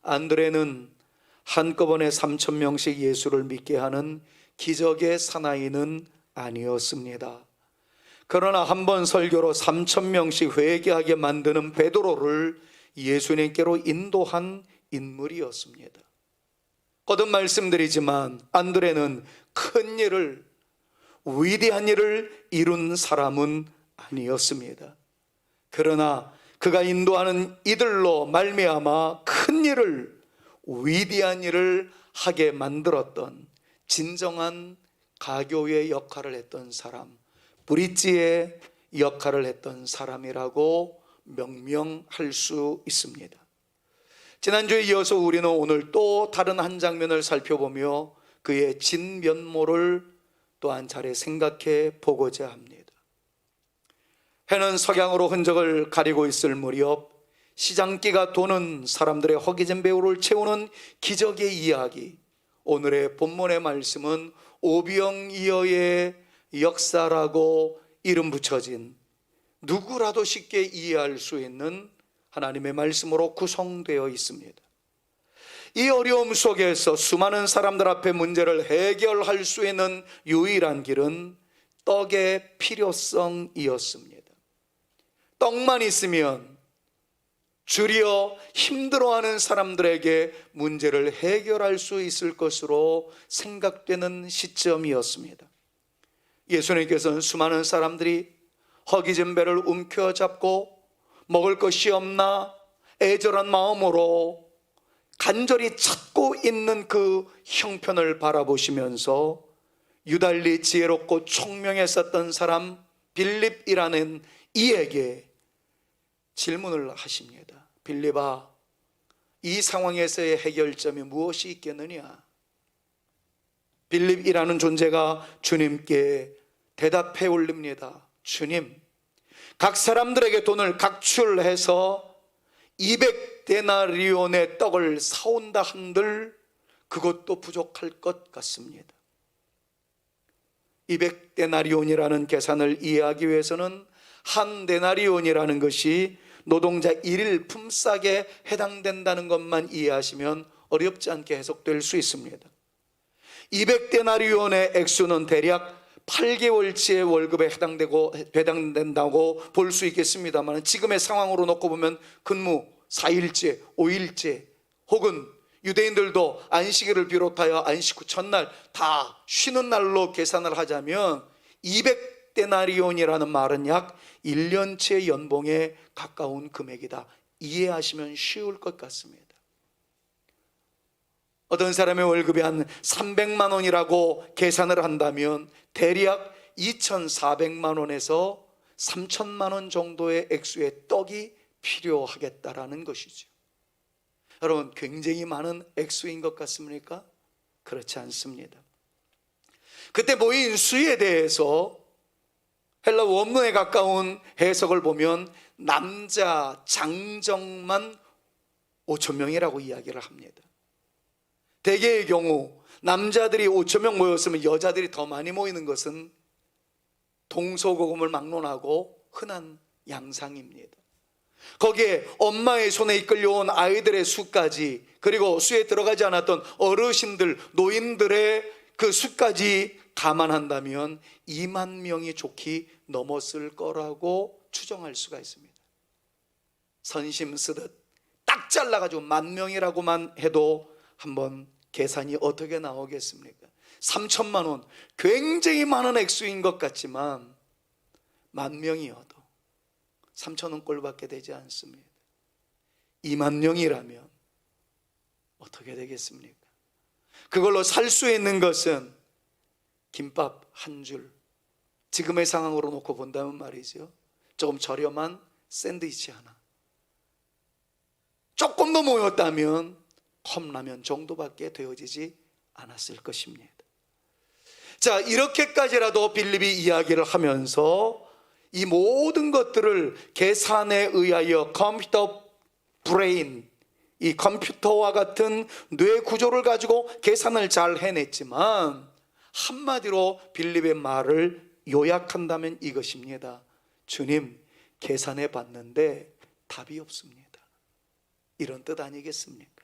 안드레는 한꺼번에 3,000명씩 예수를 믿게 하는 기적의 사나이는 아니었습니다. 그러나 한 번 설교로 3,000명씩 회개하게 만드는 베드로를 예수님께로 인도한 인물이었습니다. 거듭 말씀드리지만 안드레는 큰 일을, 위대한 일을 이룬 사람은 아니었습니다. 그러나 그가 인도하는 이들로 말미암아 큰 일을, 위대한 일을 하게 만들었던 진정한 가교의 역할을 했던 사람, 브릿지의 역할을 했던 사람이라고 명명할 수 있습니다. 지난주에 이어서 우리는 오늘 또 다른 한 장면을 살펴보며 그의 진면모를 또한 잘 생각해 보고자 합니다. 해는 석양으로 흔적을 가리고 있을 무렵 시장기가 도는 사람들의 허기진 배후를 채우는 기적의 이야기, 오늘의 본문의 말씀은 오병이어의 역사라고 이름 붙여진 누구라도 쉽게 이해할 수 있는 하나님의 말씀으로 구성되어 있습니다. 이 어려움 속에서 수많은 사람들 앞에 문제를 해결할 수 있는 유일한 길은 떡의 필요성이었습니다. 떡만 있으면 줄여 힘들어하는 사람들에게 문제를 해결할 수 있을 것으로 생각되는 시점이었습니다. 예수님께서는 수많은 사람들이 허기진 배를 움켜잡고 먹을 것이 없나 애절한 마음으로 간절히 찾고 있는 그 형편을 바라보시면서 유달리 지혜롭고 총명했었던 사람 빌립이라는 이에게 질문을 하십니다. 빌립아, 이 상황에서의 해결점이 무엇이 있겠느냐? 빌립이라는 존재가 주님께 대답해 올립니다. 주님, 각 사람들에게 돈을 각출해서 200데나리온의 떡을 사온다 한들 그것도 부족할 것 같습니다. 200데나리온이라는 계산을 이해하기 위해서는 한 데나리온이라는 것이 노동자 1일 품삯에 해당된다는 것만 이해하시면 어렵지 않게 해석될 수 있습니다. 200데나리온의 액수는 대략 8개월치의 월급에 해당된다고 볼 수 있겠습니다만, 지금의 상황으로 놓고 보면 근무 4일째, 5일째, 혹은 유대인들도 안식일을 비롯하여 안식 후 첫날 다 쉬는 날로 계산을 하자면 200데나리온이라는 말은 약 1년치의 연봉에 가까운 금액이다. 이해하시면 쉬울 것 같습니다. 어떤 사람의 월급이 한 300만 원이라고 계산을 한다면 대략 2,400만 원에서 3,000만 원 정도의 액수의 떡이 필요하겠다라는 것이죠. 여러분, 굉장히 많은 액수인 것 같습니까? 그렇지 않습니다. 그때 모인 수에 대해서 헬라 원문에 가까운 해석을 보면 남자 장정만 5,000명이라고 이야기를 합니다. 대개의 경우 남자들이 5,000명 모였으면 여자들이 더 많이 모이는 것은 동서고금을 막론하고 흔한 양상입니다. 거기에 엄마의 손에 이끌려온 아이들의 수까지, 그리고 수에 들어가지 않았던 어르신들, 노인들의 그 수까지 감안한다면 2만 명이 좋게 넘었을 거라고 추정할 수가 있습니다. 선심 쓰듯 딱 잘라가지고 10,000명이라고만 해도 한번 계산이 어떻게 나오겠습니까? 3,000만 원, 굉장히 많은 액수인 것 같지만 10,000명이어도 3,000원 꼴밖에 되지 않습니다. 2만 명이라면 어떻게 되겠습니까? 그걸로 살 수 있는 것은 김밥 한 줄, 지금의 상황으로 놓고 본다면 말이죠, 조금 저렴한 샌드위치 하나, 조금 더 모였다면 컵라면 정도밖에 되어지지 않았을 것입니다. 자, 이렇게까지라도 빌립이 이야기를 하면서 이 모든 것들을 계산에 의하여 컴퓨터 브레인, 이 컴퓨터와 같은 뇌 구조를 가지고 계산을 잘 해냈지만, 한마디로 빌립의 말을 요약한다면 이것입니다. 주님, 계산해 봤는데 답이 없습니다. 이런 뜻 아니겠습니까?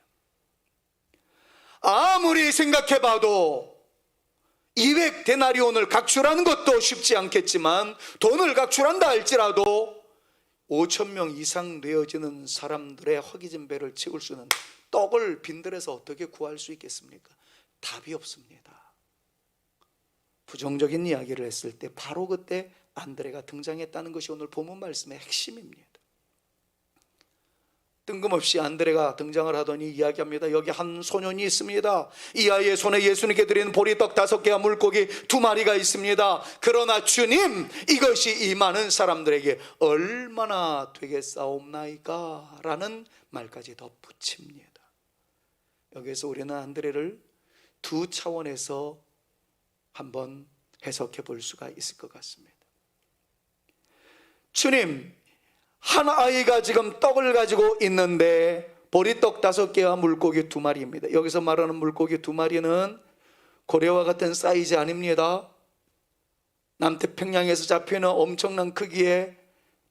아무리 생각해봐도 200데나리온을 각출하는 것도 쉽지 않겠지만, 돈을 각출한다 할지라도 5,000명 이상 되어지는 사람들의 허기진 배를 채울 수 있는 떡을 빈들에서 어떻게 구할 수 있겠습니까? 답이 없습니다. 부정적인 이야기를 했을 때 바로 그때 안드레가 등장했다는 것이 오늘 본문 말씀의 핵심입니다. 뜬금없이 안드레가 등장을 하더니 이야기합니다. 여기 한 소년이 있습니다. 이 아이의 손에 예수님께 드리는 보리떡 5개와 물고기 2마리가 있습니다. 그러나 주님, 이것이 이 많은 사람들에게 얼마나 되겠사옵나이까? 라는 말까지 덧붙입니다. 여기에서 우리는 안드레를 두 차원에서 한번 해석해 볼 수가 있을 것 같습니다. 주님, 한 아이가 지금 떡을 가지고 있는데 보리떡 5개와 물고기 2마리입니다. 여기서 말하는 물고기 2마리는 고래와 같은 사이즈 아닙니다. 남태평양에서 잡히는 엄청난 크기의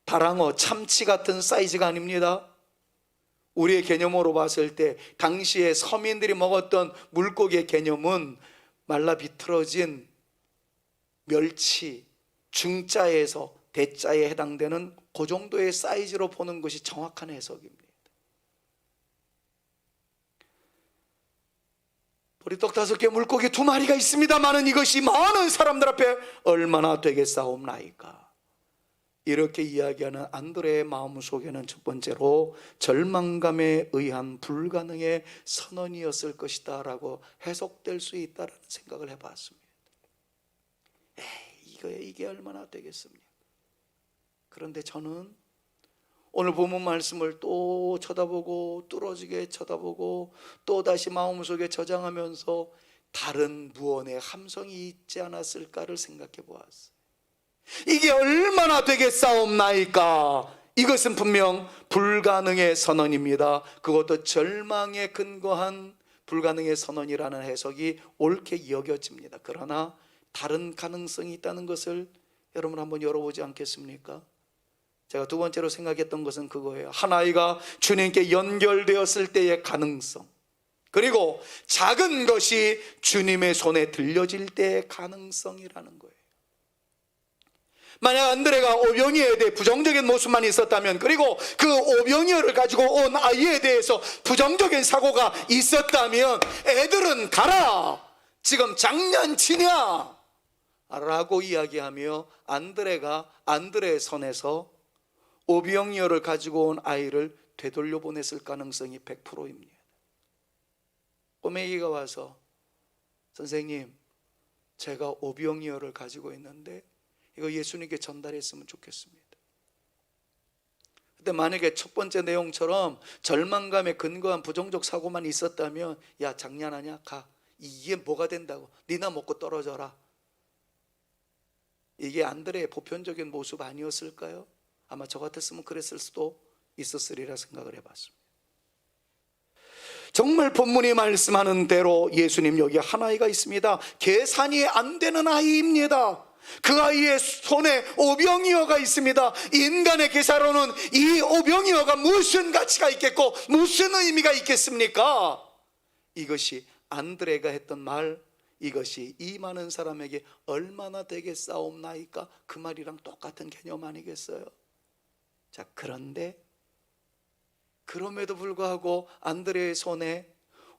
다랑어, 참치 같은 사이즈가 아닙니다. 우리의 개념으로 봤을 때 당시에 서민들이 먹었던 물고기의 개념은 말라 비틀어진 멸치, 중자에서 대자에 해당되는 그 정도의 사이즈로 보는 것이 정확한 해석입니다. 보리떡 5개, 물고기 2마리가 있습니다마는 이것이 많은 사람들 앞에 얼마나 되겠사옵나이까? 이렇게 이야기하는 안드레의 마음 속에는 첫 번째로 절망감에 의한 불가능의 선언이었을 것이다 라고 해석될 수 있다는 생각을 해봤습니다. 이게 얼마나 되겠습니까? 그런데 저는 오늘 본문 말씀을 또 쳐다보고 뚫어지게 쳐다보고 또 다시 마음속에 저장하면서 다른 무언의 함성이 있지 않았을까를 생각해 보았어요. 이게 얼마나 되겠사옵나이까? 이것은 분명 불가능의 선언입니다. 그것도 절망에 근거한 불가능의 선언이라는 해석이 옳게 여겨집니다. 그러나 다른 가능성이 있다는 것을 여러분 한번 열어보지 않겠습니까? 제가 두 번째로 생각했던 것은 그거예요. 한 아이가 주님께 연결되었을 때의 가능성, 그리고 작은 것이 주님의 손에 들려질 때의 가능성이라는 거예요. 만약 안드레가 오병이어에 대해 부정적인 모습만 있었다면, 그리고 그 오병이어를 가지고 온 아이에 대해서 부정적인 사고가 있었다면 애들은 가라, 지금 장난치냐? 라고 이야기하며 안드레의 손에서 오병이어를 가지고 온 아이를 되돌려 보냈을 가능성이 100%입니다. 꼬맹이가 와서 선생님, 제가 오병이어를 가지고 있는데 이거 예수님께 전달했으면 좋겠습니다. 근데 만약에 첫 번째 내용처럼 절망감에 근거한 부정적 사고만 있었다면, 야 장난하냐? 가. 이게 뭐가 된다고? 니나 먹고 떨어져라. 이게 안드레의 보편적인 모습 아니었을까요? 아마 저 같았으면 그랬을 수도 있었으리라 생각을 해봤습니다. 정말 본문이 말씀하는 대로 예수님 여기 한 아이가 있습니다. 계산이 안 되는 아이입니다. 그 아이의 손에 오병이어가 있습니다. 인간의 계산으로는 이 오병이어가 무슨 가치가 있겠고 무슨 의미가 있겠습니까? 이것이 안드레가 했던 말, 이것이 이 많은 사람에게 얼마나 되겠사옵나이까? 그 말이랑 똑같은 개념 아니겠어요? 자, 그런데 그럼에도 불구하고 안드레의 손에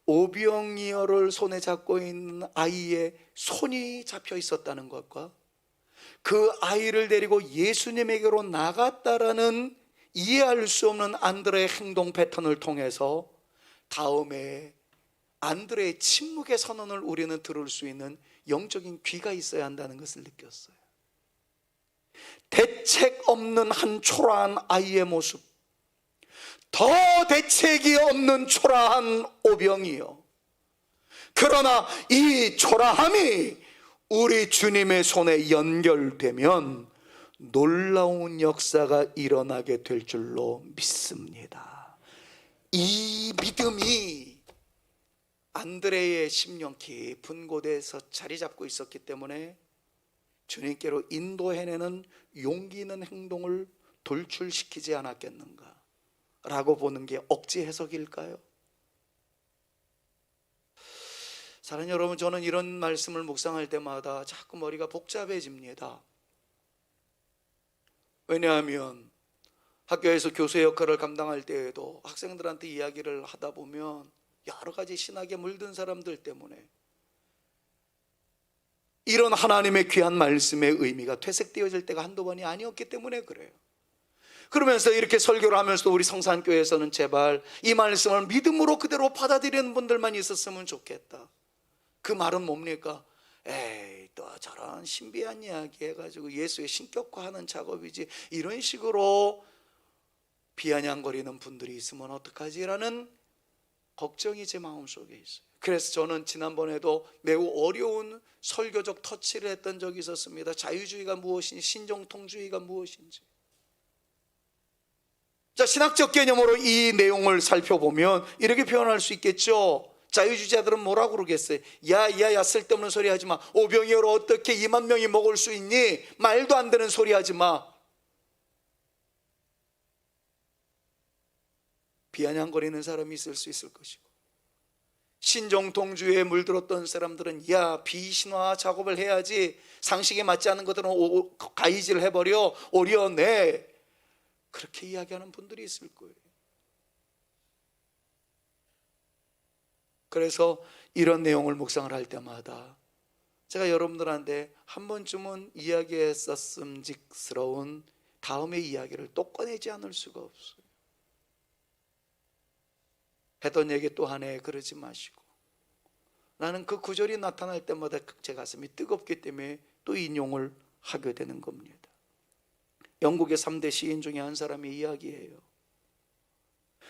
오병이어를 손에 잡고 있는 아이의 손이 잡혀 있었다는 것과 그 아이를 데리고 예수님에게로 나갔다라는 이해할 수 없는 안드레의 행동 패턴을 통해서 다음에 안드레의 침묵의 선언을 우리는 들을 수 있는 영적인 귀가 있어야 한다는 것을 느꼈어요. 대책 없는 한 초라한 아이의 모습, 더 대책이 없는 초라한 오병이요. 그러나 이 초라함이 우리 주님의 손에 연결되면 놀라운 역사가 일어나게 될 줄로 믿습니다. 이 믿음이 안드레의 심령 깊은 곳에서 자리 잡고 있었기 때문에 주님께로 인도해내는 용기 있는 행동을 돌출시키지 않았겠는가 라고 보는 게 억지 해석일까요? 사랑하는 여러분, 저는 이런 말씀을 묵상할 때마다 자꾸 머리가 복잡해집니다. 왜냐하면 학교에서 교수의 역할을 감당할 때에도 학생들한테 이야기를 하다 보면 여러 가지 신학에 물든 사람들 때문에 이런 하나님의 귀한 말씀의 의미가 퇴색되어질 때가 한두 번이 아니었기 때문에 그래요. 그러면서 이렇게 설교를 하면서도 우리 성산교회에서는 제발 이 말씀을 믿음으로 그대로 받아들이는 분들만 있었으면 좋겠다. 그 말은 뭡니까? 에이, 또 저런 신비한 이야기 해가지고 예수의 신격화하는 작업이지, 이런 식으로 비아냥거리는 분들이 있으면 어떡하지라는 걱정이 제 마음속에 있어요. 그래서 저는 지난번에도 매우 어려운 설교적 터치를 했던 적이 있었습니다. 자유주의가 무엇인지, 신정통주의가 무엇인지. 자, 신학적 개념으로 이 내용을 살펴보면 이렇게 표현할 수 있겠죠. 자유주의자들은 뭐라고 그러겠어요? 야 쓸데없는 소리 하지 마. 오병이어로 어떻게 2만 명이 먹을 수 있니? 말도 안 되는 소리 하지 마. 비아냥거리는 사람이 있을 수 있을 것이고, 신정통주의에 물들었던 사람들은 야, 비신화 작업을 해야지, 상식에 맞지 않는 것들은 가이질 해버려, 오려내, 그렇게 이야기하는 분들이 있을 거예요. 그래서 이런 내용을 묵상을 할 때마다 제가 여러분들한테 한 번쯤은 이야기했었음직스러운 다음의 이야기를 또 꺼내지 않을 수가 없어요. 했던 얘기 또 하네 그러지 마시고, 나는 그 구절이 나타날 때마다 제 가슴이 뜨겁기 때문에 또 인용을 하게 되는 겁니다. 영국의 3대 시인 중에 한 사람의 이야기예요.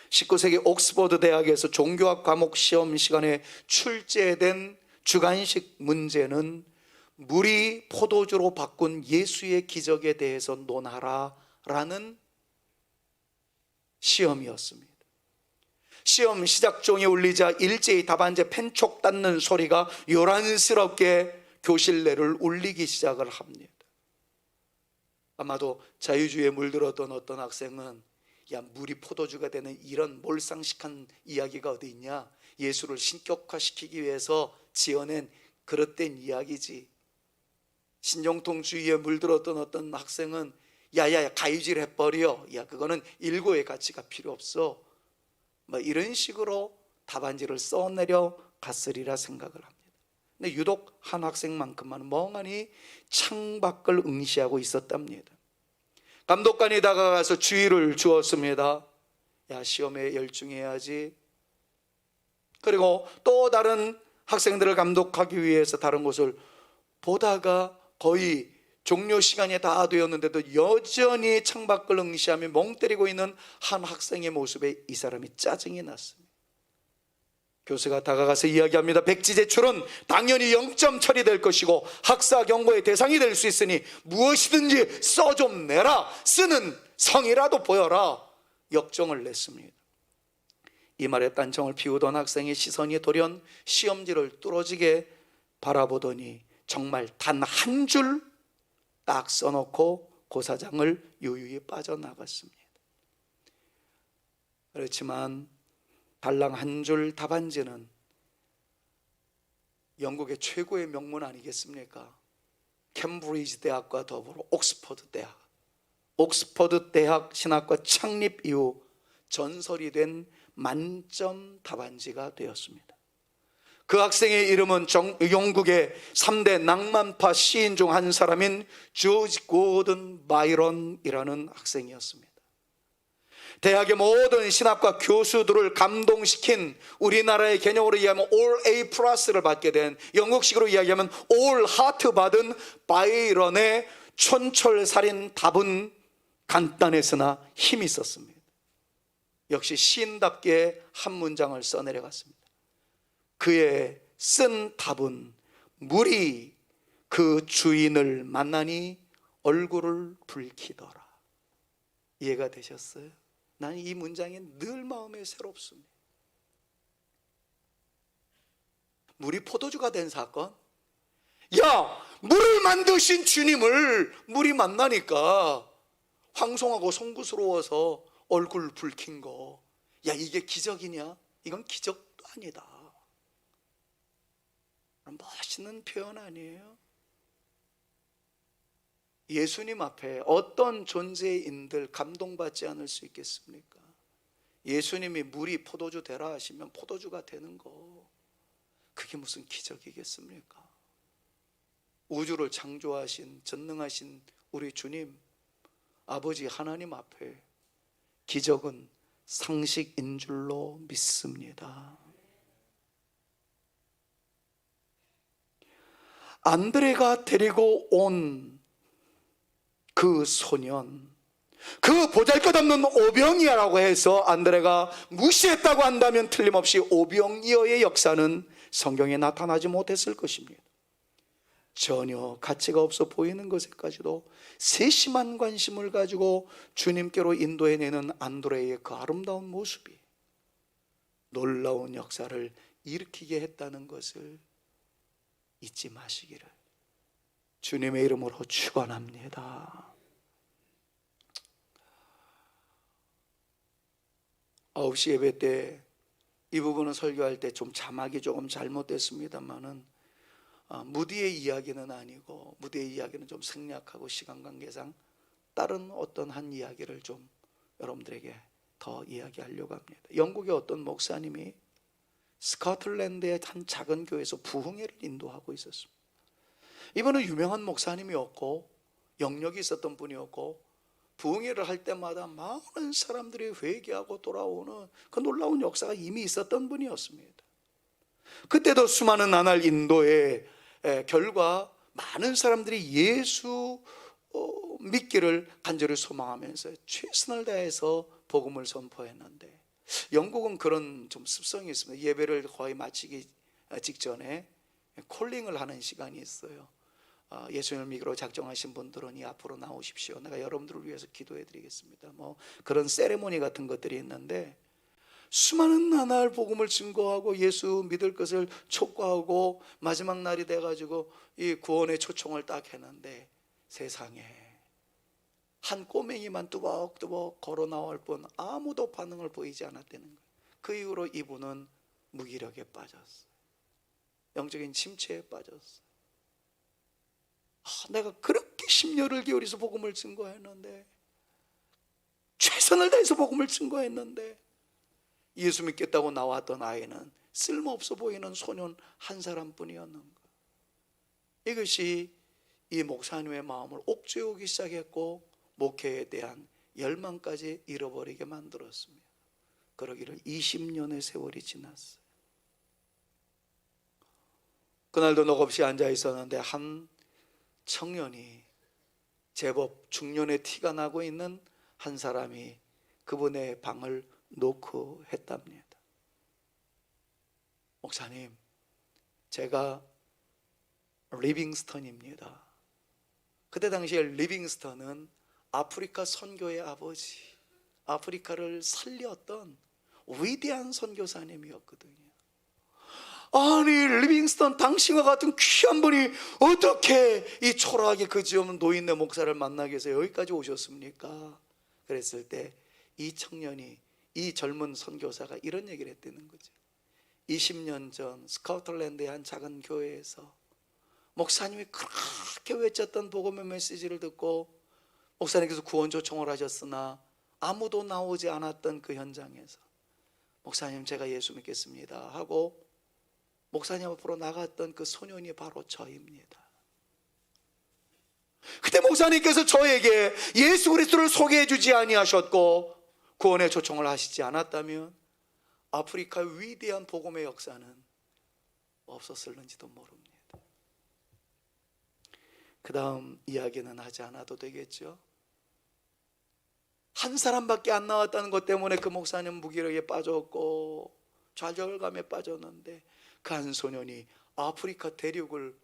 19세기 옥스퍼드 대학에서 종교학 과목 시험 시간에 출제된 주관식 문제는 물이 포도주로 바꾼 예수의 기적에 대해서 논하라 라는 시험이었습니다. 시험 시작종이 울리자 일제히 답안지 펜촉 닫는 소리가 요란스럽게 교실 내를 울리기 시작을 합니다. 아마도 자유주의에 물들었던 어떤 학생은 야, 물이 포도주가 되는 이런 몰상식한 이야기가 어디 있냐, 예수를 신격화시키기 위해서 지어낸 그릇된 이야기지. 신정통주의에 물들었던 어떤 학생은 야야야 가위질 해버려, 야 그거는 일고의 가치가 필요 없어, 뭐 이런 식으로 답안지를 써내려 갔으리라 생각을 합니다. 근데 유독 한 학생만큼만 멍하니 창밖을 응시하고 있었답니다. 감독관이 다가가서 주의를 주었습니다. 야, 시험에 열중해야지. 그리고 또 다른 학생들을 감독하기 위해서 다른 곳을 보다가 거의 종료 시간이 다 되었는데도 여전히 창밖을 응시하며 멍 때리고 있는 한 학생의 모습에 이 사람이 짜증이 났습니다. 교수가 다가가서 이야기합니다. 백지 제출은 당연히 0점 처리될 것이고 학사 경고의 대상이 될 수 있으니 무엇이든지 써 좀 내라. 쓰는 성이라도 보여라. 역정을 냈습니다. 이 말에 딴청을 피우던 학생의 시선이 돌연 시험지를 뚫어지게 바라보더니 정말 단 한 줄 딱 써놓고 고사장을 유유히 빠져나갔습니다. 그렇지만 달랑 한 줄 답안지는 영국의 최고의 명문 아니겠습니까? 캠브리지 대학과 더불어 옥스퍼드 대학 신학과 창립 이후 전설이 된 만점 답안지가 되었습니다. 그 학생의 이름은 영국의 3대 낭만파 시인 중 한 사람인 조지 고든 바이런이라는 학생이었습니다. 대학의 모든 신학과 교수들을 감동시킨, 우리나라의 개념으로 이야기하면 All A 플러스를 받게 된, 영국식으로 이야기하면 All 하트 받은 바이런의 촌철살인 답은 간단했으나 힘이 있었습니다. 역시 시인답게 한 문장을 써내려갔습니다. 그의 쓴 답은 물이 그 주인을 만나니 얼굴을 붉히더라. 이해가 되셨어요? 나는 이 문장이 늘 마음에 새롭습니다. 물이 포도주가 된 사건? 야, 물을 만드신 주님을 물이 만나니까 황송하고 송구스러워서 얼굴 붉힌 거, 야 이게 기적이냐? 이건 기적도 아니다. 멋있는 표현 아니에요? 예수님 앞에 어떤 존재인들 감동받지 않을 수 있겠습니까? 예수님이 물이 포도주 되라 하시면 포도주가 되는 거, 그게 무슨 기적이겠습니까? 우주를 창조하신 전능하신 우리 주님 아버지 하나님 앞에 기적은 상식인 줄로 믿습니다. 안드레가 데리고 온 그 소년, 그 보잘것없는 오병이어라고 해서 안드레가 무시했다고 한다면 틀림없이 오병이어의 역사는 성경에 나타나지 못했을 것입니다. 전혀 가치가 없어 보이는 것에까지도 세심한 관심을 가지고 주님께로 인도해내는 안드레의 그 아름다운 모습이 놀라운 역사를 일으키게 했다는 것을 잊지 마시기를 주님의 이름으로 축원합니다. 9시 예배 때 이 부분을 설교할 때 좀 자막이 조금 잘못됐습니다만은 무디의 이야기는 아니고, 무디의 이야기는 좀 생략하고 시간 관계상 다른 어떤 한 이야기를 좀 여러분들에게 더 이야기하려고 합니다. 영국의 어떤 목사님이 스코틀랜드의 한 작은 교회에서 부흥회를 인도하고 있었습니다. 이분은 유명한 목사님이었고 영역이 있었던 분이었고 부흥회를 할 때마다 많은 사람들이 회개하고 돌아오는 그 놀라운 역사가 이미 있었던 분이었습니다. 그때도 수많은 나날 인도의 결과 많은 사람들이 예수 믿기를 간절히 소망하면서 최선을 다해서 복음을 선포했는데, 영국은 그런 좀 습성이 있습니다. 예배를 거의 마치기 직전에 콜링을 하는 시간이 있어요. 예수님을 믿기로 작정하신 분들은 이 앞으로 나오십시오. 내가 여러분들을 위해서 기도해 드리겠습니다. 뭐 그런 세레모니 같은 것들이 있는데, 수많은 나날 복음을 증거하고 예수 믿을 것을 촉구하고 마지막 날이 돼가지고 이 구원의 초청을 딱 했는데, 세상에 한 꼬맹이만 뚜벅뚜벅 걸어 나올 뿐 아무도 반응을 보이지 않았다는 거예요. 그 이후로 이분은 무기력에 빠졌어요. 영적인 침체에 빠졌어요. 내가 그렇게 심려를 기울여서 복음을 증거했는데, 최선을 다해서 복음을 증거했는데, 예수 믿겠다고 나왔던 아이는 쓸모없어 보이는 소년 한 사람뿐이었는 것. 이것이 이 목사님의 마음을 옥죄우기 시작했고 목회에 대한 열망까지 잃어버리게 만들었습니다. 그러기를 20년의 세월이 지났어요. 그날도 녹없이 앉아 있었는데 한 청년이, 제법 중년의 티가 나고 있는 한 사람이 그분의 방을 노크했답니다. 목사님, 제가 리빙스턴입니다. 그때 당시에 리빙스턴은 아프리카 선교의 아버지, 아프리카를 살렸던 위대한 선교사님이었거든요. 아니, 리빙스턴 당신과 같은 귀한 분이 어떻게 이 초라하게 그지없는 노인네 목사를 만나기 위해서 여기까지 오셨습니까? 그랬을 때 이 청년이, 이 젊은 선교사가 이런 얘기를 했다는 거죠. 20년 전 스코틀랜드의 한 작은 교회에서 목사님이 그렇게 외쳤던 복음의 메시지를 듣고 목사님께서 구원 요청을 하셨으나 아무도 나오지 않았던 그 현장에서 목사님, 제가 예수 믿겠습니다 하고 목사님 앞으로 나갔던 그 소년이 바로 저입니다. 그때 목사님께서 저에게 예수 그리스도를 소개해 주지 아니하셨고 구원의 초청을 하시지 않았다면 아프리카의 위대한 복음의 역사는 없었을는지도 모릅니다. 그 다음 이야기는 하지 않아도 되겠죠. 한 사람밖에 안 나왔다는 것 때문에 그 목사님 무기력에 빠졌고 좌절감에 빠졌는데, 그 한 소년이 아프리카 대륙을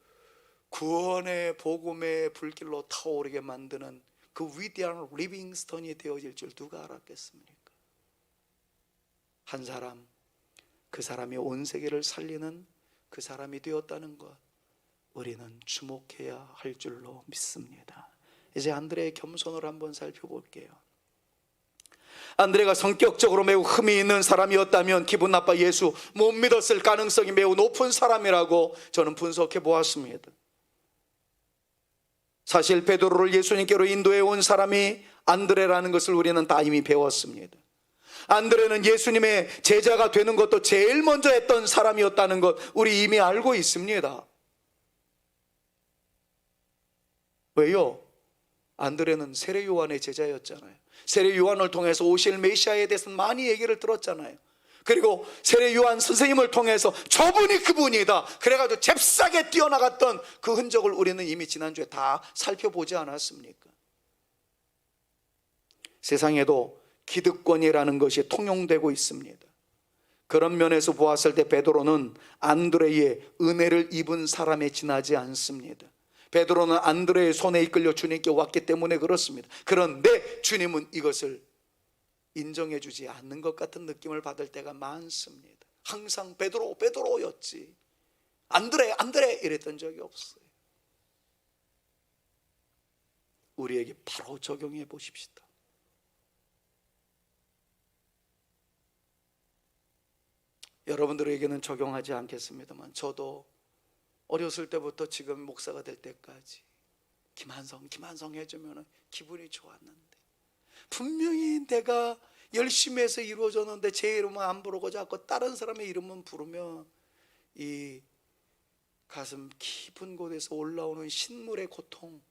구원의 복음의 불길로 타오르게 만드는 그 위대한 리빙스턴이 되어질 줄 누가 알았겠습니까? 한 사람, 그 사람이 온 세계를 살리는 그 사람이 되었다는 것, 우리는 주목해야 할 줄로 믿습니다. 이제 안드레의 겸손을 한번 살펴볼게요. 안드레가 성격적으로 매우 흠이 있는 사람이었다면 기분 나빠 예수 못 믿었을 가능성이 매우 높은 사람이라고 저는 분석해 보았습니다. 사실 베드로를 예수님께로 인도해 온 사람이 안드레라는 것을 우리는 다 이미 배웠습니다. 안드레는 예수님의 제자가 되는 것도 제일 먼저 했던 사람이었다는 것 우리 이미 알고 있습니다. 왜요? 안드레는 세례 요한의 제자였잖아요. 세례 요한을 통해서 오실 메시아에 대해서 많이 얘기를 들었잖아요. 그리고 세례 요한 선생님을 통해서 저분이 그분이다 그래가지고 잽싸게 뛰어나갔던 그 흔적을 우리는 이미 지난주에 다 살펴보지 않았습니까? 세상에도 기득권이라는 것이 통용되고 있습니다. 그런 면에서 보았을 때 베드로는 안드레의 은혜를 입은 사람에 지나지 않습니다. 베드로는 안드레의 손에 이끌려 주님께 왔기 때문에 그렇습니다. 그런데 주님은 이것을 인정해 주지 않는 것 같은 느낌을 받을 때가 많습니다. 항상 베드로 베드로였지 안드레 안드레 이랬던 적이 없어요. 우리에게 바로 적용해 보십시다. 여러분들에게는 적용하지 않겠습니다만 저도 어렸을 때부터 지금 목사가 될 때까지 김한성 해주면 기분이 좋았는데 분명히 내가 열심히 해서 이루어졌는데 제 이름은 안 부르고 자꾸 다른 사람의 이름은 부르면 이 가슴 깊은 곳에서 올라오는 신물의 고통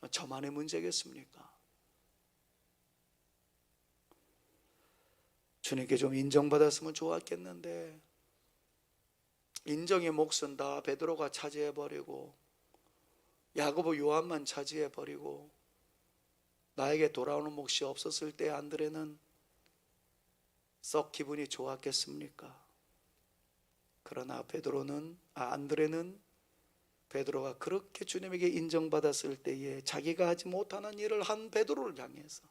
저만의 문제겠습니까? 주님께 좀 인정받았으면 좋았겠는데 인정의 몫은 다 베드로가 차지해버리고 야고보 요한만 차지해버리고 나에게 돌아오는 몫이 없었을 때 안드레는 썩 기분이 좋았겠습니까? 그러나 안드레는 베드로가 그렇게 주님에게 인정받았을 때에 자기가 하지 못하는 일을 한 베드로를 향해서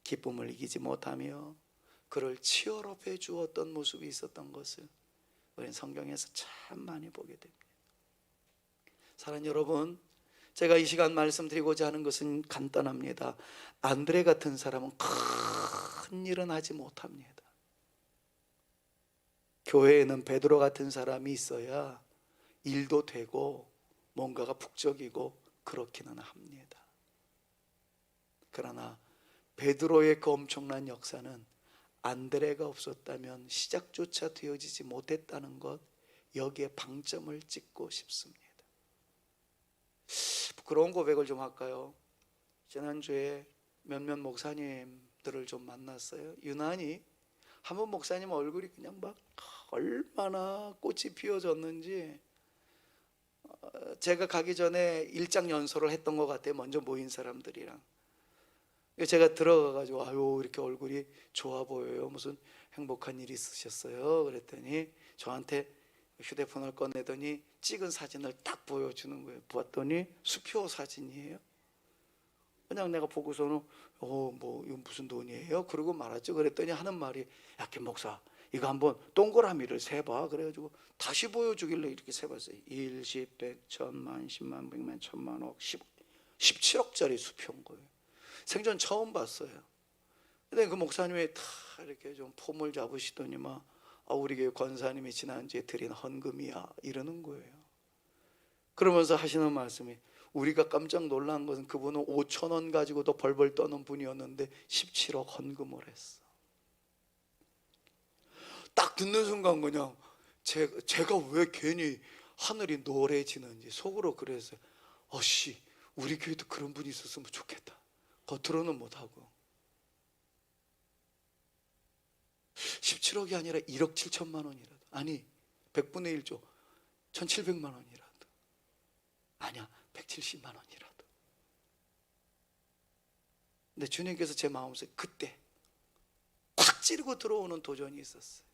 기쁨을 이기지 못하며 그를 치열업해 주었던 모습이 있었던 것을 우리는 성경에서 참 많이 보게 됩니다. 사랑하는 여러분, 제가 이 시간 말씀드리고자 하는 것은 간단합니다. 안드레 같은 사람은 큰 일은 하지 못합니다. 교회에는 베드로 같은 사람이 있어야 일도 되고 뭔가가 북적이고 그렇기는 합니다. 그러나 베드로의 그 엄청난 역사는 안드레가 없었다면 시작조차 되어지지 못했다는 것, 여기에 방점을 찍고 싶습니다. 부끄러운 고백을 좀 할까요? 지난주에 몇몇 목사님들을 좀 만났어요. 유난히 한 번 목사님 얼굴이 그냥 막 얼마나 꽃이 피어졌는지 제가 가기 전에 일장 연설을 했던 것 같아요. 먼저 모인 사람들이랑. 제가 들어가가지고 아유 이렇게 얼굴이 좋아 보여요. 무슨 행복한 일이 있으셨어요? 그랬더니 저한테 휴대폰을 꺼내더니 찍은 사진을 딱 보여주는 거예요. 봤더니 수표 사진이에요. 그냥 내가 보고서는 뭐 이거 무슨 돈이에요? 그러고 말았죠. 그랬더니 하는 말이 야 김 목사 이거 한번 동그라미를 세봐. 그래가지고 다시 보여주길래 이렇게 세봤어요. 1, 10, 100, 1000만, 10만, 100만, 1000만, 억, 17억짜리 수표인 거예요. 생전 처음 봤어요. 근데 그 목사님이 다 이렇게 좀 폼을 잡으시더니 막 우리 교회 권사님이 지난주에 드린 헌금이야 이러는 거예요. 그러면서 하시는 말씀이 우리가 깜짝 놀란 것은 그분은 5,000원 가지고도 벌벌 떠는 분이었는데 17억 헌금을 했어. 딱 듣는 순간 그냥 제가 왜 괜히 하늘이 노래지는지 속으로 그래서 우리 교회도 그런 분이 있었으면 좋겠다. 겉으로는 못하고 17억이 아니라 1억 7천만 원이라도 아니 100분의 1조 1700만 원이라도 아니야 170만 원이라도. 근데 주님께서 제 마음속에 그때 콱 찌르고 들어오는 도전이 있었어요.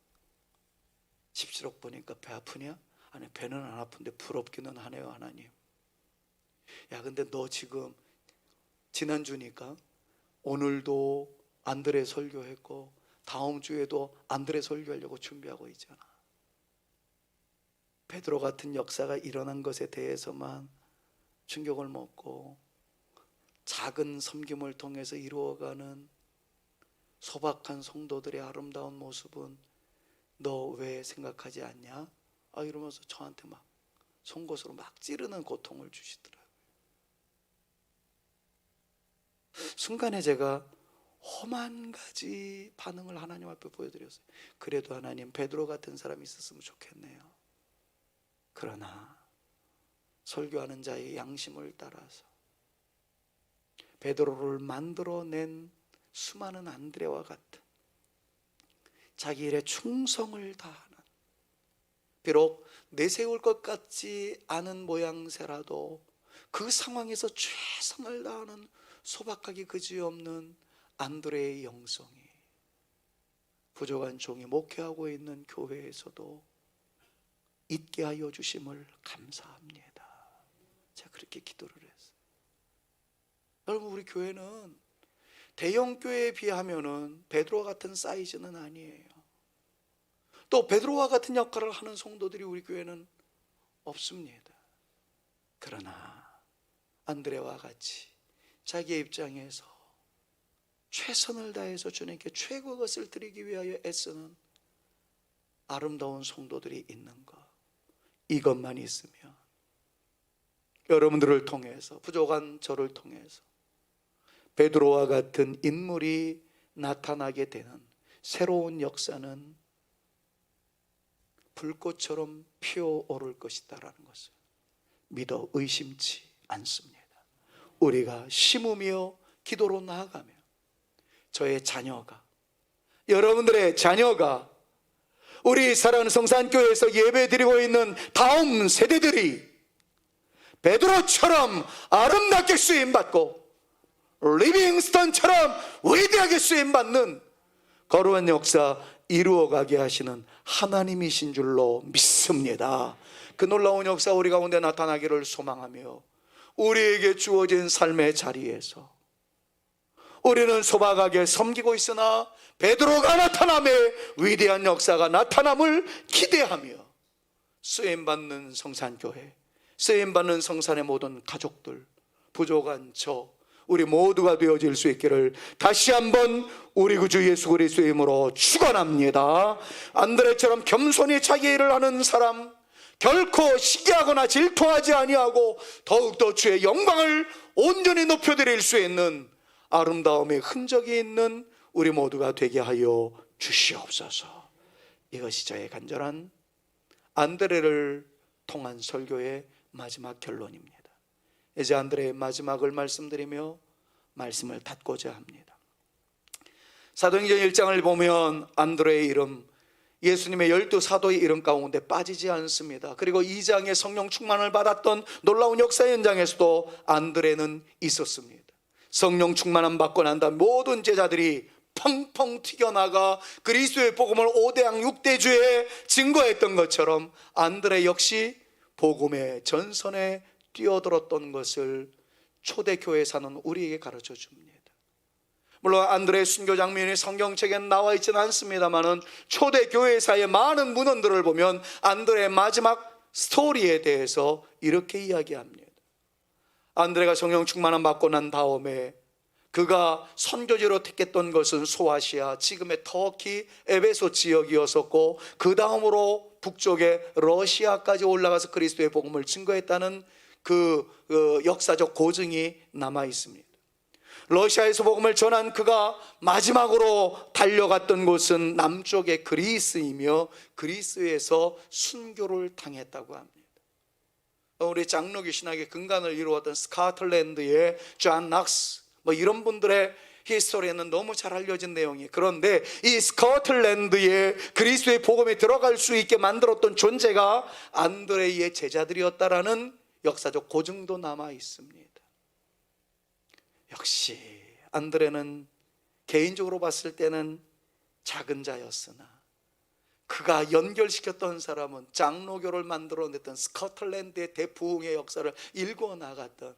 17억 보니까 배 아프냐? 아니 배는 안 아픈데 부럽기는 하네요 하나님. 야 근데 너 지금 지난주니까 오늘도 안드레 설교했고 다음 주에도 안드레 설교하려고 준비하고 있잖아. 베드로 같은 역사가 일어난 것에 대해서만 충격을 먹고 작은 섬김을 통해서 이루어가는 소박한 성도들의 아름다운 모습은 너 왜 생각하지 않냐? 이러면서 저한테 막 송곳으로 막 찌르는 고통을 주시더라고요. 순간에 제가 험한 가지 반응을 하나님 앞에 보여드렸어요. 그래도 하나님, 베드로 같은 사람이 있었으면 좋겠네요. 그러나 설교하는 자의 양심을 따라서 베드로를 만들어낸 수많은 안드레와 같은 자기 일에 충성을 다하는, 비록 내세울 것 같지 않은 모양새라도 그 상황에서 최선을 다하는 소박하기 그지없는 안드레의 영성이 부족한 종이 목회하고 있는 교회에서도 있게 하여 주심을 감사합니다. 제가 그렇게 기도를 했어요. 여러분, 우리 교회는 대형 교회에 비하면은 베드로와 같은 사이즈는 아니에요. 또 베드로와 같은 역할을 하는 성도들이 우리 교회는 없습니다. 그러나 안드레와 같이 자기의 입장에서 최선을 다해서 주님께 최고의 것을 드리기 위하여 애쓰는 아름다운 성도들이 있는 것, 이것만 있으면 여러분들을 통해서, 부족한 저를 통해서 베드로와 같은 인물이 나타나게 되는 새로운 역사는 불꽃처럼 피어오를 것이다라는 것을 믿어 의심치 않습니다. 우리가 심으며 기도로 나아가며 저의 자녀가, 여러분들의 자녀가, 우리 사랑하는 성산교회에서 예배드리고 있는 다음 세대들이 베드로처럼 아름답게 쓰임받고 리빙스턴처럼 위대하게 쓰임받는 거룩한 역사 이루어가게 하시는 하나님이신 줄로 믿습니다. 그 놀라운 역사 우리 가운데 나타나기를 소망하며 우리에게 주어진 삶의 자리에서 우리는 소박하게 섬기고 있으나 베드로가 나타남에 위대한 역사가 나타남을 기대하며 쓰임받는 성산교회, 쓰임받는 성산의 모든 가족들, 부족한 저 우리 모두가 되어질 수 있기를 다시 한번 우리 구주 예수 그리스도의 이름으로 축원합니다. 안드레처럼 겸손히 자기 일을 하는 사람, 결코 시기하거나 질투하지 아니하고 더욱더 주의 영광을 온전히 높여드릴 수 있는 아름다움의 흔적이 있는 우리 모두가 되게 하여 주시옵소서. 이것이 저의 간절한 안드레를 통한 설교의 마지막 결론입니다. 이제 안드레의 마지막을 말씀드리며 말씀을 닫고자 합니다. 사도행전 1장을 보면 안드레의 이름, 예수님의 12사도의 이름 가운데 빠지지 않습니다. 그리고 2장의 성령 충만을 받았던 놀라운 역사 현장에서도 안드레는 있었습니다. 성령 충만함 받고 난 다음 모든 제자들이 펑펑 튀겨나가 그리스도의 복음을 5대양 6대주에 증거했던 것처럼 안드레 역시 복음의 전선에 뛰어들었던 것을 초대교회사는 우리에게 가르쳐 줍니다. 물론 안드레의 순교 장면이 성경책에는 나와 있지는 않습니다만 초대교회사의 많은 문헌들을 보면 안드레의 마지막 스토리에 대해서 이렇게 이야기합니다. 안드레가 성령 충만함 받고 난 다음에 그가 선교지로 택했던 것은 소아시아, 지금의 터키, 에베소 지역이었었고 그 다음으로 북쪽의 러시아까지 올라가서 그리스도의 복음을 증거했다는 그 역사적 고증이 남아 있습니다. 러시아에서 복음을 전한 그가 마지막으로 달려갔던 곳은 남쪽의 그리스이며 그리스에서 순교를 당했다고 합니다. 우리 장로교 신학의 근간을 이루었던 스코틀랜드의 존 낙스 이런 분들의 히스토리에는 너무 잘 알려진 내용이에요. 그런데 이 스코틀랜드의 그리스도의 복음에 들어갈 수 있게 만들었던 존재가 안드레의 제자들이었다라는 역사적 고증도 남아 있습니다. 역시 안드레는 개인적으로 봤을 때는 작은 자였으나 그가 연결시켰던 사람은 장로교를 만들어냈던 스코틀랜드의 대부흥의 역사를 일궈 나갔던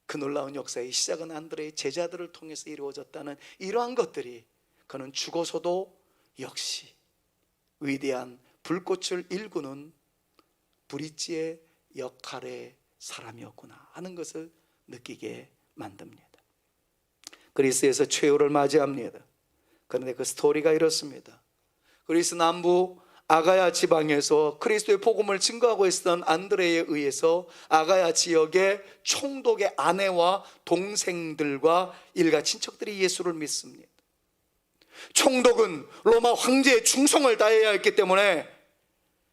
그 놀라운 역사의 시작은 안드레의 제자들을 통해서 이루어졌다는 이러한 것들이 그는 죽어서도 역시 위대한 불꽃을 일구는 브릿지의 역할의 사람이었구나 하는 것을 느끼게 만듭니다. 그리스에서 최후를 맞이합니다. 그런데 그 스토리가 이렇습니다. 그리스 남부 아가야 지방에서 그리스도의 복음을 증거하고 있었던 안드레에 의해서 아가야 지역의 총독의 아내와 동생들과 일가 친척들이 예수를 믿습니다. 총독은 로마 황제의 충성을 다해야 했기 때문에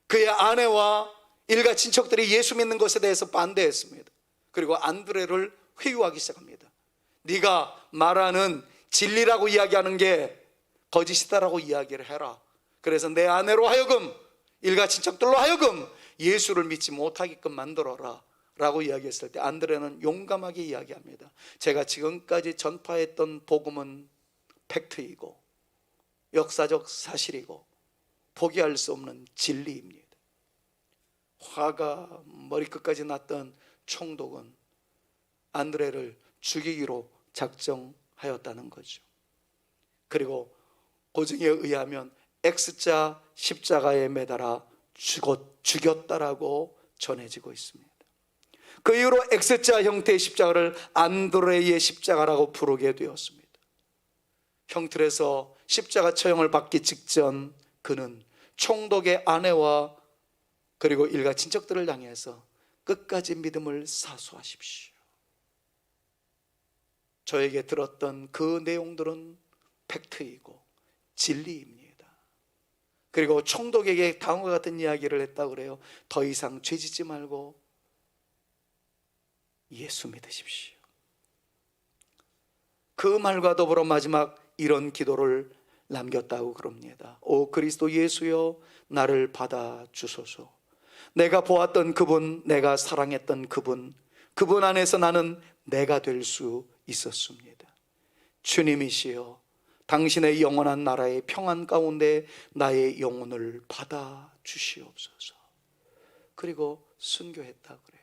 그의 아내와 일가 친척들이 예수 믿는 것에 대해서 반대했습니다. 그리고 안드레를 회유하기 시작합니다. 네가 말하는 진리라고 이야기하는 게 거짓이다라고 이야기를 해라. 그래서 내 아내로 하여금 일가 친척들로 하여금 예수를 믿지 못하게끔 만들어라 라고 이야기했을 때 안드레는 용감하게 이야기합니다. 제가 지금까지 전파했던 복음은 팩트이고 역사적 사실이고 포기할 수 없는 진리입니다. 화가 머리끝까지 났던 총독은 안드레를 죽이기로 작정하였다는 거죠. 그리고 고증에 의하면 X자 십자가에 매달아 죽였다라고 전해지고 있습니다. 그 이후로 X자 형태의 십자가를 안드레의 십자가라고 부르게 되었습니다. 형틀에서 십자가 처형을 받기 직전 그는 총독의 아내와 그리고 일가 친척들을 향해서 끝까지 믿음을 사수하십시오. 저에게 들었던 그 내용들은 팩트이고 진리입니다. 그리고 총독에게 다음과 같은 이야기를 했다고 그래요. 더 이상 죄짓지 말고 예수 믿으십시오. 그 말과 더불어 마지막 이런 기도를 남겼다고 그럽니다. 오 그리스도 예수여 나를 받아 주소서. 내가 보았던 그분, 내가 사랑했던 그분, 그분 안에서 나는 내가 될 수 있었습니다. 주님이시여 당신의 영원한 나라의 평안 가운데 나의 영혼을 받아 주시옵소서. 그리고 순교했다고 그래요.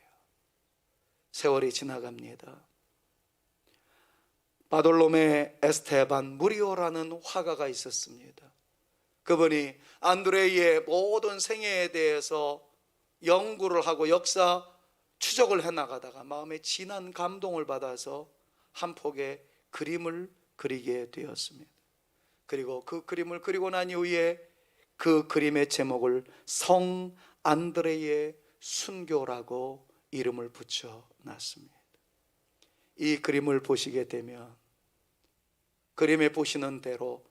세월이 지나갑니다. 바돌롬의 에스테반 무리오라는 화가가 있었습니다. 그분이 안드레의 모든 생애에 대해서 연구를 하고 역사 추적을 해나가다가 마음에 진한 감동을 받아서 한 폭의 그림을 그리게 되었습니다. 그리고 그 그림을 그리고 난 이후에 그 그림의 제목을 성 안드레의 순교라고 이름을 붙여놨습니다. 이 그림을 보시게 되면 그림에 보시는 대로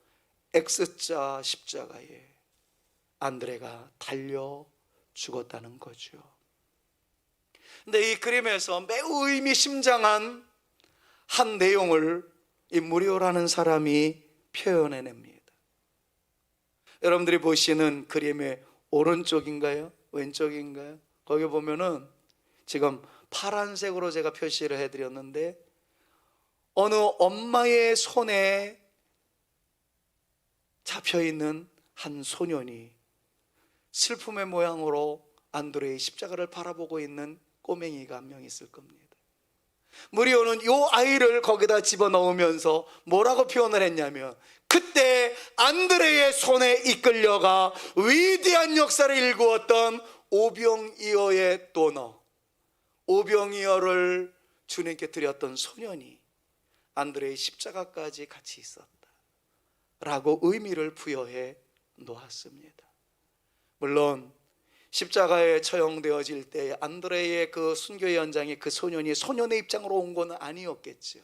X자 십자가에 안드레가 달려 죽었다는 거죠. 근데 이 그림에서 매우 의미심장한 한 내용을 이 무리오라는 사람이 표현해냅니다. 여러분들이 보시는 그림의 오른쪽인가요? 왼쪽인가요? 거기 보면은 지금 파란색으로 제가 표시를 해드렸는데 어느 엄마의 손에 잡혀있는 한 소년이 슬픔의 모양으로 안드레의 십자가를 바라보고 있는 꼬맹이가 한 명 있을 겁니다. 무리오는 이 아이를 거기다 집어넣으면서 뭐라고 표현을 했냐면 그때 안드레의 손에 이끌려가 위대한 역사를 일구었던 오병이어의 도너, 오병이어를 주님께 드렸던 소년이 안드레의 십자가까지 같이 있었다 라고 의미를 부여해 놓았습니다. 물론 십자가에 처형되어질 때 안드레의 그 순교의 현장에 그 소년이 소년의 입장으로 온 건 아니었겠죠.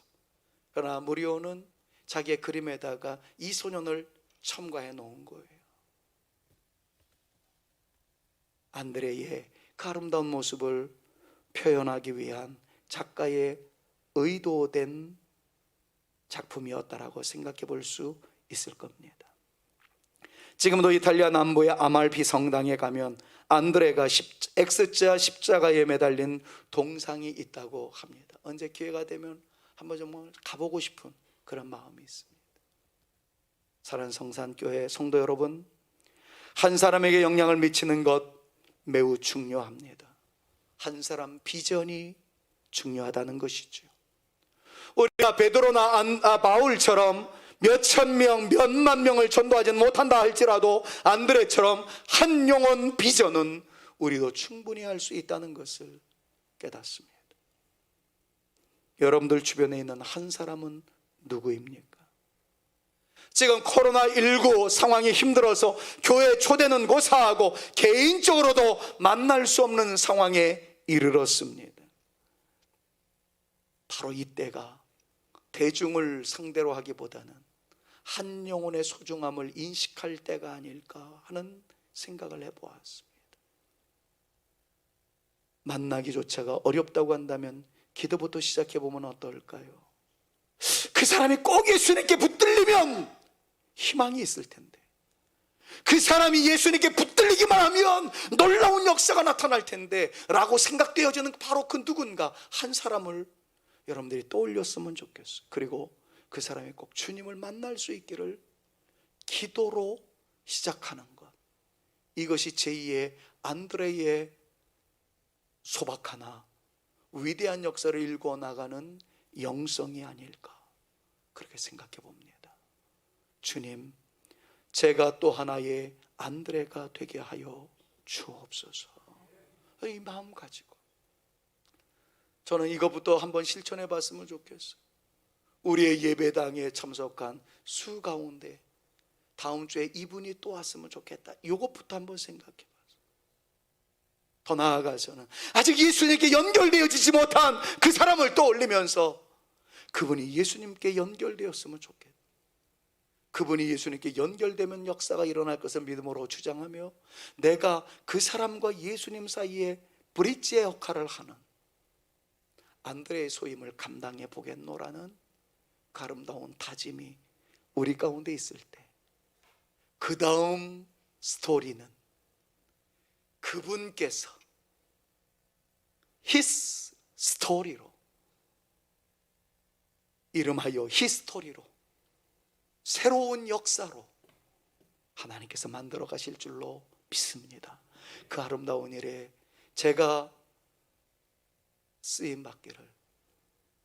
그러나 무리오는 자기의 그림에다가 이 소년을 첨가해 놓은 거예요. 안드레의 그 아름다운 모습을 표현하기 위한 작가의 의도된 작품이었다라고 생각해 볼 수 있을 겁니다. 지금도 이탈리아 남부의 아말피 성당에 가면 안드레가 X자 십자가에 매달린 동상이 있다고 합니다. 언제 기회가 되면 한번 정말 가보고 싶은 그런 마음이 있습니다. 사랑하는 성산교회 성도 여러분, 한 사람에게 영향을 미치는 것 매우 중요합니다. 한 사람 비전이 중요하다는 것이죠. 우리가 베드로나 바울처럼 몇천 명, 몇만 명을 전도하지는 못한다 할지라도 안드레처럼 한 영혼 비전은 우리도 충분히 할 수 있다는 것을 깨닫습니다. 여러분들 주변에 있는 한 사람은 누구입니까? 지금 코로나19 상황이 힘들어서 교회 초대는 고사하고 개인적으로도 만날 수 없는 상황에 이르렀습니다. 바로 이때가 대중을 상대로 하기보다는 한 영혼의 소중함을 인식할 때가 아닐까 하는 생각을 해보았습니다. 만나기조차가 어렵다고 한다면 기도부터 시작해보면 어떨까요? 그 사람이 꼭 예수님께 붙들리면 희망이 있을 텐데, 그 사람이 예수님께 붙들리기만 하면 놀라운 역사가 나타날 텐데 라고 생각되어지는 바로 그 누군가 한 사람을 여러분들이 떠올렸으면 좋겠어요. 그리고 그 사람이 꼭 주님을 만날 수 있기를 기도로 시작하는 것, 이것이 제2의 안드레의 소박하나 위대한 역사를 일궈 나가는 영성이 아닐까, 그렇게 생각해 봅니다. 주님, 제가 또 하나의 안드레가 되게 하여 주옵소서. 이 마음 가지고 저는 이것부터 한번 실천해 봤으면 좋겠어요. 우리의 예배당에 참석한 수 가운데 다음 주에 이분이 또 왔으면 좋겠다, 이것부터 한번 생각해 봤어요. 더 나아가서는 아직 예수님께 연결되어지지 못한 그 사람을 떠올리면서 그분이 예수님께 연결되었으면 좋겠다. 그분이 예수님께 연결되면 역사가 일어날 것을 믿음으로 주장하며 내가 그 사람과 예수님 사이에 브릿지의 역할을 하는 안드레의 소임을 감당해 보겠노라는 그 아름다운 다짐이 우리 가운데 있을 때, 그 다음 스토리는 그분께서 His 스토리로, 이름하여 히스토리로, 새로운 역사로 하나님께서 만들어 가실 줄로 믿습니다. 그 아름다운 일에 제가 쓰임 받기를,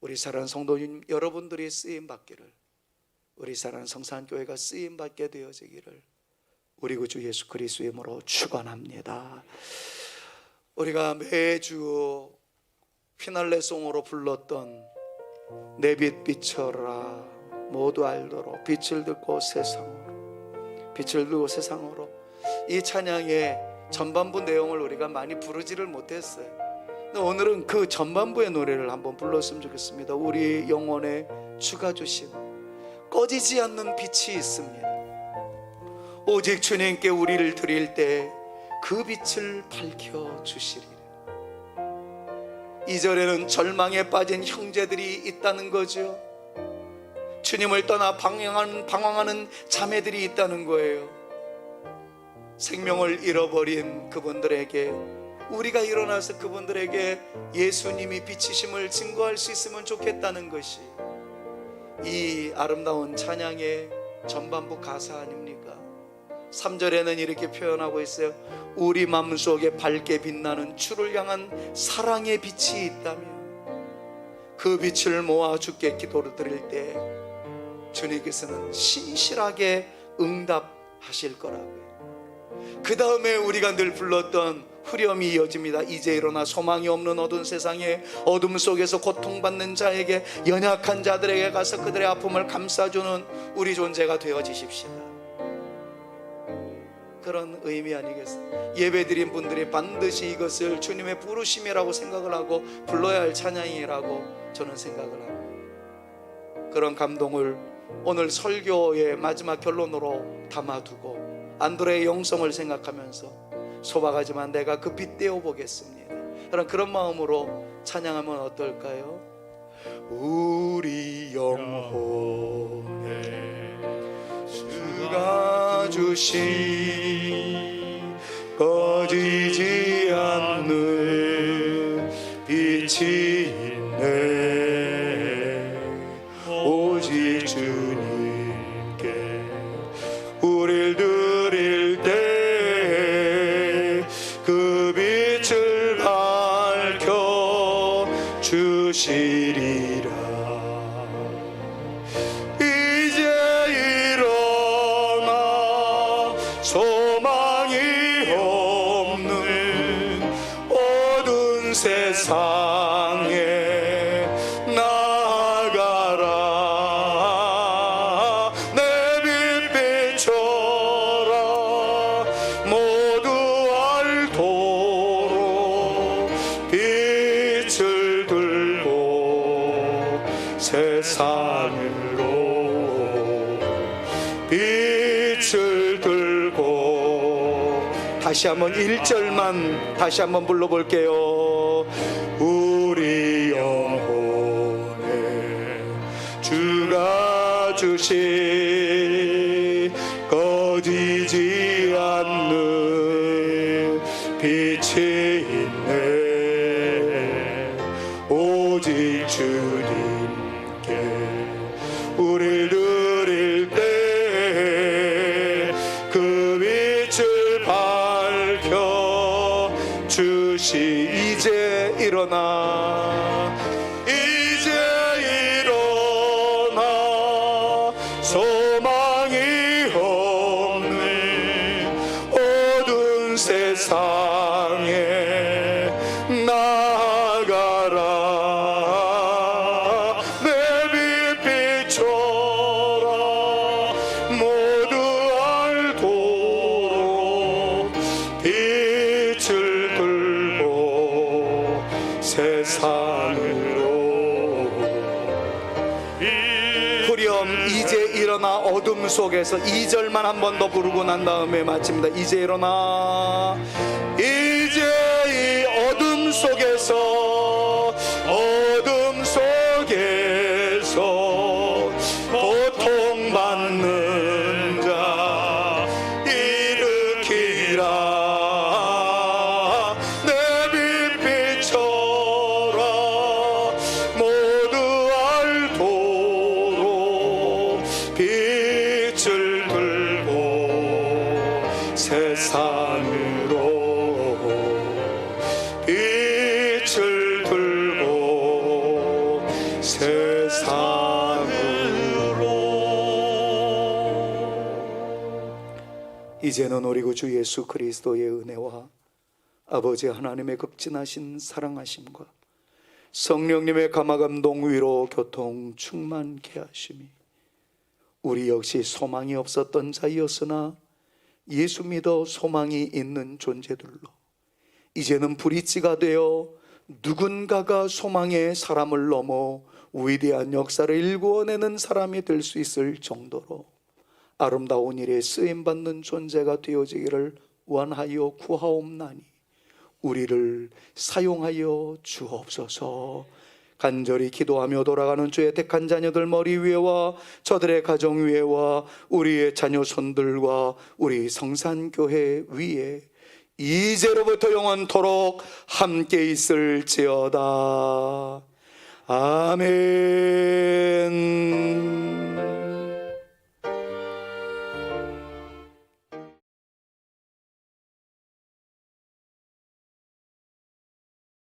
우리 사랑하는 성도님 여러분들이 쓰임 받기를, 우리 사랑하는 성산교회가 쓰임 받게 되어지기를 우리 구주 예수 그리스도의 이름으로 축원합니다. 우리가 매주 피날레송으로 불렀던 내 빛 비춰라 모두 알도록, 빛을 듣고 세상으로, 빛을 들고 세상으로, 이 찬양의 전반부 내용을 우리가 많이 부르지를 못했어요. 오늘은 그 전반부의 노래를 한번 불렀으면 좋겠습니다. 우리 영혼에 주가 주신 꺼지지 않는 빛이 있습니다. 오직 주님께 우리를 드릴 때 그 빛을 밝혀주시리라. 2절에는 절망에 빠진 형제들이 있다는 거죠. 주님을 떠나 방황하는 자매들이 있다는 거예요. 생명을 잃어버린 그분들에게 우리가 일어나서 그분들에게 예수님이 빛이심을 증거할 수 있으면 좋겠다는 것이 이 아름다운 찬양의 전반부 가사 아닙니까? 3절에는 이렇게 표현하고 있어요. 우리 마음속에 밝게 빛나는 주를 향한 사랑의 빛이 있다면 그 빛을 모아 주께 기도를 드릴 때 주님께서는 신실하게 응답하실 거라고요. 그 다음에 우리가 늘 불렀던 후렴이 이어집니다. 이제 일어나 소망이 없는 어두운 세상에 어둠 속에서 고통받는 자에게, 연약한 자들에게 가서 그들의 아픔을 감싸주는 우리 존재가 되어지십시다. 그런 의미 아니겠어요? 예배드린 분들이 반드시 이것을 주님의 부르심이라고 생각을 하고 불러야 할 찬양이라고 저는 생각을 합니다. 그런 감동을 오늘 설교의 마지막 결론으로 담아두고 안드레의 영성을 생각하면서 소박하지만 내가 그 빛 떼어 보겠습니다. 그런 마음으로 찬양하면 어떨까요? 우리 영혼에 주가 주신 꺼지지 않는 빛이 있네. 오직 주님께 우릴 드릴 때 그 빛을 밝혀 주시리라. 이제 일어나 소망이 없는 어두운 세상에 나아가라. 빛을 들고 다시 한번 1절만 다시 한번 불러볼게요. 우리 영혼에 주가 주신 꺼지지 않는 빛이 있네. 오직 주님께 우리를 드릴 때 그 빛을 밝혀 주시. 이제 일어나 이제 일어나 소망이 없는 어두운 세상에 나아가라. 내 빛 비춰라. 모두 알도록 빛을 들고 세상으로. 후렴 이제 일어나 어둠 속에서 2절만 한 번 더 부르고 난 다음에 마칩니다. 이제 일어나 이제 이 어둠 속에서 고통받는 자 일으키라. 내 빛 비춰라. 모두 알도록 빛을 들고 세상으로 빛을 들고 세상으로. 이제는 우리 구주 예수 그리스도의 은혜와 아버지 하나님의 극진하신 사랑하심과 성령님의 감화감동 위로 교통 충만케 하심이 우리 역시 소망이 없었던 자였으나 예수 믿어 소망이 있는 존재들로 이제는 브릿지가 되어 누군가가 소망의 사람을 넘어 위대한 역사를 일구어내는 사람이 될 수 있을 정도로 아름다운 일에 쓰임받는 존재가 되어지기를 원하여 구하옵나니 우리를 사용하여 주옵소서. 간절히 기도하며 돌아가는 주의 택한 자녀들 머리 위에와 저들의 가정 위에와 우리의 자녀손들과 우리 성산교회 위에 이제로부터 영원토록 함께 있을지어다. 아멘.